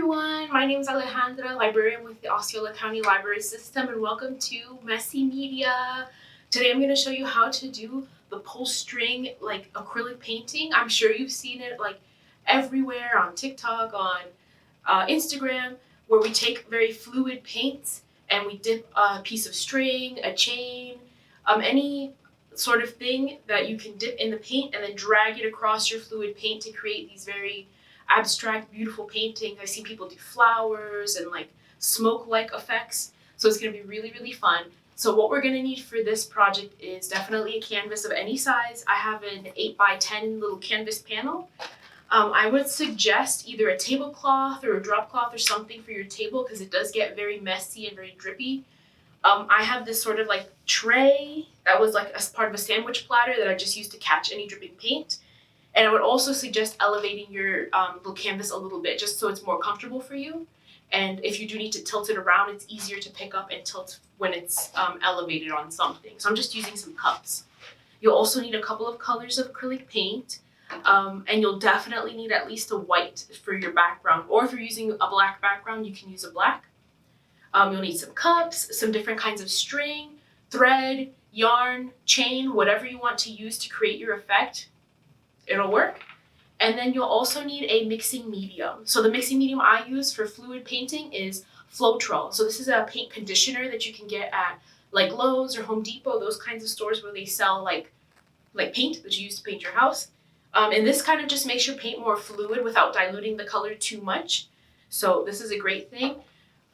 everyone, my name is Alejandra, librarian with the Osceola County Library System, and welcome to Messy Media. Today I'm going to show you how to do the pull string acrylic painting. I'm sure you've seen it everywhere on TikTok, on Instagram, where we take very fluid paints and we dip a piece of string, a chain, any sort of thing that you can dip in the paint and then drag it across your fluid paint to create these very abstract, beautiful paintings. I see people do flowers and smoke-like effects. So it's going to be really, really fun. So what we're going to need for this project is definitely a canvas of any size. I have an 8x10 little canvas panel. I would suggest either a tablecloth or a drop cloth or something for your table because it does get very messy and very drippy. I have this sort of tray that was as part of a sandwich platter that I just used to catch any dripping paint. And I would also suggest elevating your little canvas a little bit just so it's more comfortable for you. And if you do need to tilt it around, it's easier to pick up and tilt when it's elevated on something. So I'm just using some cups. You'll also need a couple of colors of acrylic paint. And you'll definitely need at least a white for your background. Or if you're using a black background, you can use a black. You'll need some cups, some different kinds of string, thread, yarn, chain, whatever you want to use to create your effect. It'll work. And then you'll also need a mixing medium. So the mixing medium I use for fluid painting is floetrol. So this is a paint conditioner that you can get at Lowe's or Home Depot, those kinds of stores where they sell paint that you use to paint your house. And this kind of just makes your paint more fluid without diluting the color too much. So this is a great thing.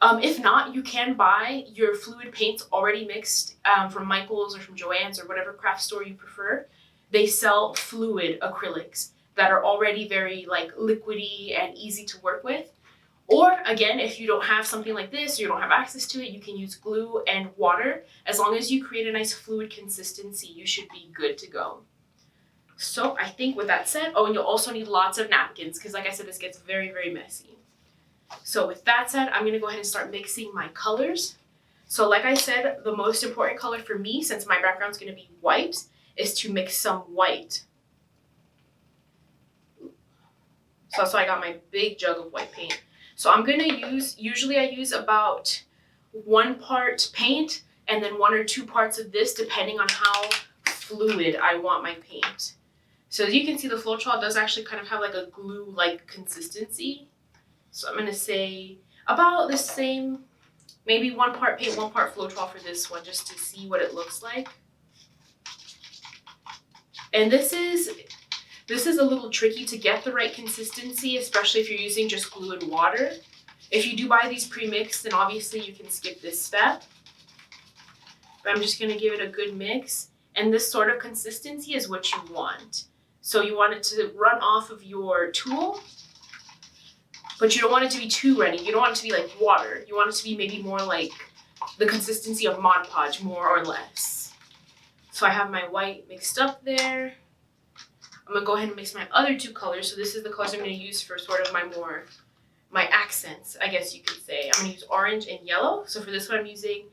If not, you can buy your fluid paints already mixed from Michael's or from Joann's or whatever craft store you prefer. They sell fluid acrylics that are already very liquidy and easy to work with. Or again, if you don't have something like this or you don't have access to it, you can use glue and water. As long as you create a nice fluid consistency, you should be good to go. So I think with that said, and you'll also need lots of napkins because like I said, this gets very, very messy. So with that said, I'm going to go ahead and start mixing my colors. So like I said, the most important color for me, since my background is going to be white, is to mix some white. So that's why I got my big jug of white paint. So I'm going to usually I use about 1 part paint and then 1 or 2 parts of this depending on how fluid I want my paint. So as you can see, the floetrol does actually kind of have a glue-like consistency. So I'm going to say about the same, maybe 1 part paint, 1 part floetrol for this one, just to see what it looks like. And this is a little tricky to get the right consistency, especially if you're using just glue and water. If you do buy these pre-mixed, then obviously you can skip this step. But I'm just going to give it a good mix. And this sort of consistency is what you want. So you want it to run off of your tool, but you don't want it to be too runny. You don't want it to be like water. You want it to be maybe more like the consistency of Mod Podge, more or less. So I have my white mixed up there. I'm going to go ahead and mix my other 2 colors. So this is the colors I'm going to use for sort of my accents, I guess you could say. I'm going to use orange and yellow. So for this one, I'm using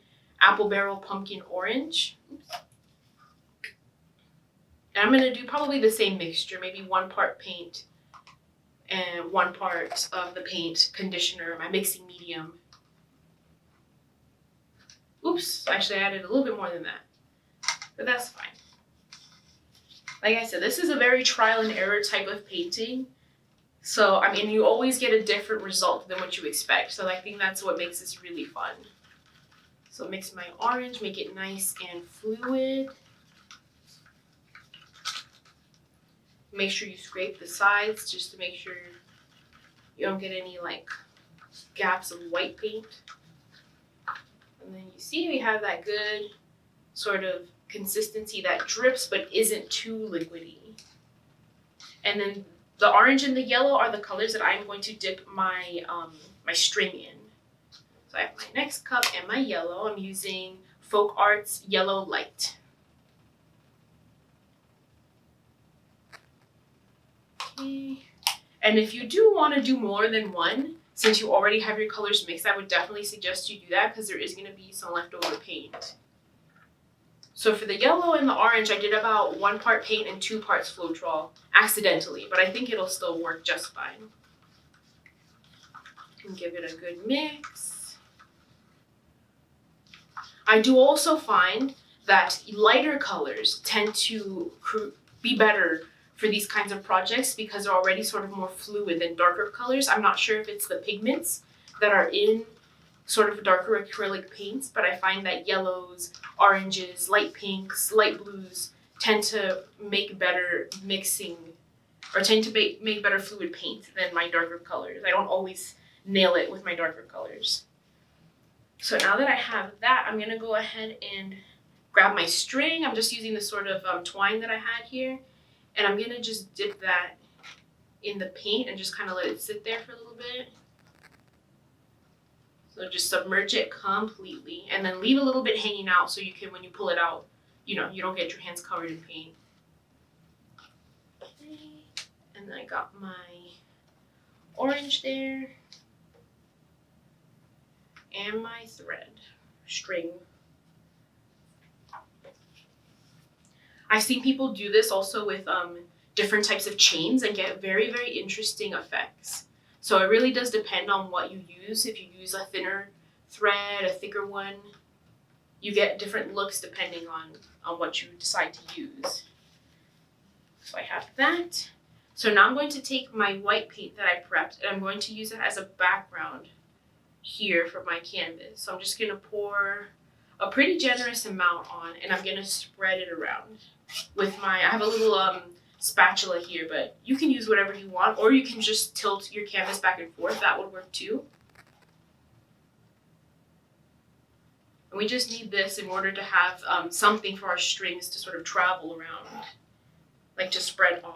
Apple Barrel Pumpkin Orange. Oops. And I'm going to do probably the same mixture, maybe 1 part paint and 1 part of the paint conditioner, my mixing medium. Oops, actually I added a little bit more than that, but that's fine. Like I said, this is a very trial and error type of painting. So, I mean, you always get a different result than what you expect. So I think that's what makes this really fun. So mix my orange, make it nice and fluid. Make sure you scrape the sides just to make sure you don't get any gaps of white paint. And then you see we have that good sort of consistency that drips but isn't too liquidy. And then the orange and the yellow are the colors that I'm going to dip my my string in. So I have my next cup and my yellow. I'm using Folk Arts Yellow Light. And if you do want to do more than 1, since you already have your colors mixed, I would definitely suggest you do that because there is going to be some leftover paint. So for the yellow and the orange, I did about 1 part paint and 2 parts floetrol accidentally, but I think it'll still work just fine. and give it a good mix. I do also find that lighter colors tend to be better for these kinds of projects because they're already sort of more fluid than darker colors. I'm not sure if it's the pigments that are in sort of darker acrylic paints, but I find that yellows, oranges, light pinks, light blues tend to make better mixing or tend to make better fluid paint than my darker colors. I don't always nail it with my darker colors. So now that I have that, I'm gonna go ahead and grab my string. I'm just using the sort of twine that I had here, and I'm gonna just dip that in the paint and just kind of let it sit there for a little bit. So just submerge it completely and then leave a little bit hanging out so you can, when you pull it out, you don't get your hands covered in paint. Okay. And then I got my orange there and my string. I've seen people do this also with different types of chains and get very, very interesting effects. So it really does depend on what you use. If you use a thinner thread, a thicker one, you get different looks depending on what you decide to use. So I have that. So now I'm going to take my white paint that I prepped and I'm going to use it as a background here for my canvas. So I'm just going to pour a pretty generous amount on and I'm going to spread it around with I have a little spatula here, but you can use whatever you want, or you can just tilt your canvas back and forth. That would work too. And we just need this in order to have something for our strings to sort of travel around, like to spread on.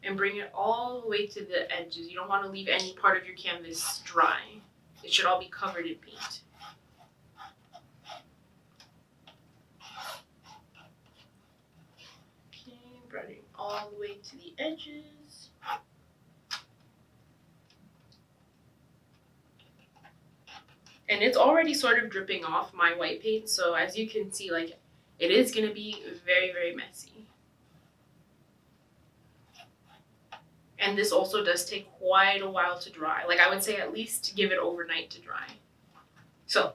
And bring it all the way to the edges. You don't want to leave any part of your canvas dry. It should all be covered in paint. Spreading all the way to the edges. And it's already sort of dripping off my white paint, so as you can see, like, it is going to be very, very messy. And this also does take quite a while to dry. Like, I would say at least give it overnight to dry. So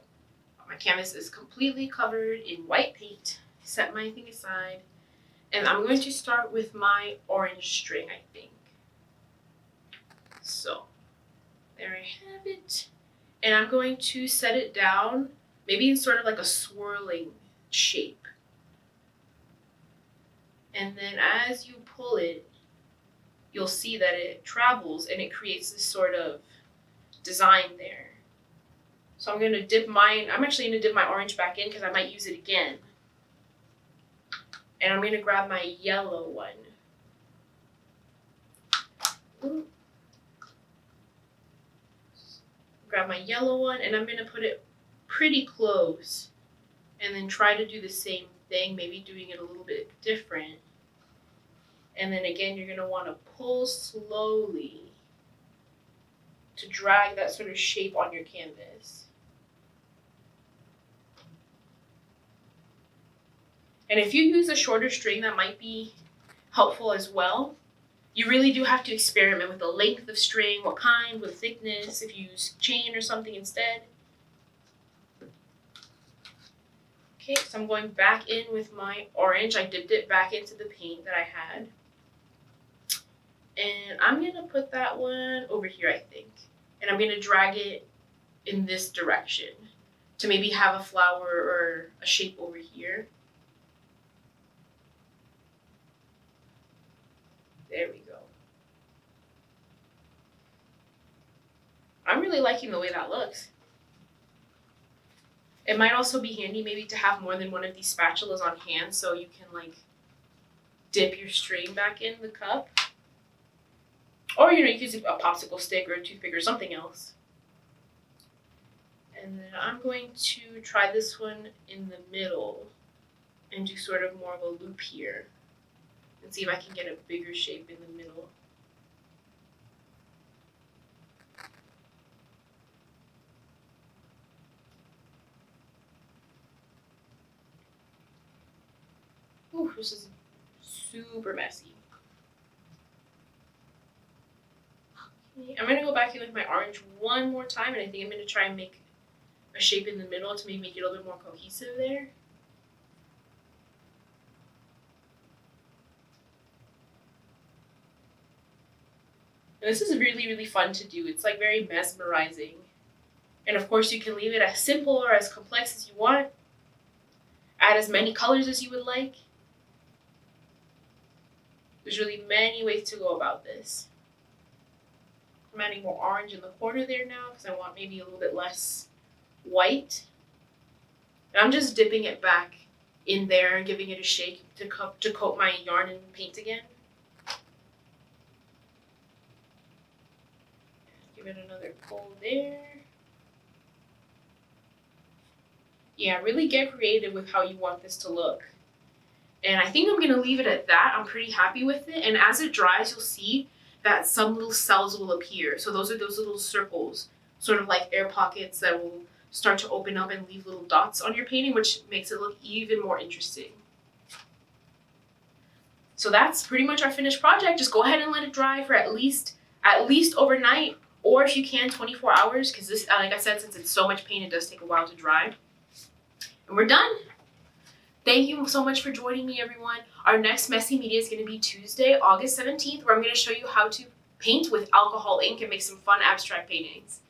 my canvas is completely covered in white paint. Set my thing aside. And I'm going to start with my orange string, I think. So, there I have it. And I'm going to set it down, maybe in sort of like a swirling shape. And then as you pull it, you'll see that it travels and it creates this sort of design there. So I'm going to dip I'm actually going to dip my orange back in because I might use it again. And I'm going to grab my yellow one. Ooh. Grab my yellow one and I'm going to put it pretty close. And then try to do the same thing, maybe doing it a little bit different. And then again, you're going to want to pull slowly to drag that sort of shape on your canvas. And if you use a shorter string, that might be helpful as well. You really do have to experiment with the length of string, what kind, what thickness, if you use chain or something instead. Okay, so I'm going back in with my orange. I dipped it back into the paint that I had. And I'm going to put that one over here, I think. And I'm going to drag it in this direction to maybe have a flower or a shape over here. There we go. I'm really liking the way that looks. It might also be handy maybe to have more than one of these spatulas on hand so you can like dip your string back in the cup. Or you can use a popsicle stick or a toothpick or something else. And then I'm going to try this one in the middle and do sort of more of a loop here. And see if I can get a bigger shape in the middle. Ooh, this is super messy. I'm going to go back in with my orange one more time, and I think I'm going to try and make a shape in the middle to maybe make it a little bit more cohesive there. And this is really, really fun to do. It's like very mesmerizing. And of course you can leave it as simple or as complex as you want. Add as many colors as you would like. There's really many ways to go about this. I'm adding more orange in the corner there now because I want maybe a little bit less white. And I'm just dipping it back in there and giving it a shake to coat my yarn and paint again. Give it another pull there. Yeah, really get creative with how you want this to look. And I think I'm going to leave it at that. I'm pretty happy with it. And as it dries, you'll see that some little cells will appear. So those are those little circles, sort of like air pockets that will start to open up and leave little dots on your painting, which makes it look even more interesting. So that's pretty much our finished project. Just go ahead and let it dry for at least overnight, or if you can, 24 hours, because this, like I said, since it's so much paint, it does take a while to dry. And we're done. Thank you so much for joining me, everyone. Our next Messy Media is going to be Tuesday, August 17th, where I'm going to show you how to paint with alcohol ink and make some fun abstract paintings.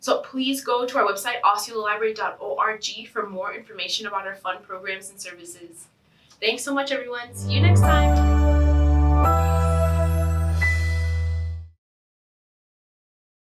So please go to our website, osceolalibrary.org, for more information about our fun programs and services. Thanks so much, everyone. See you next time.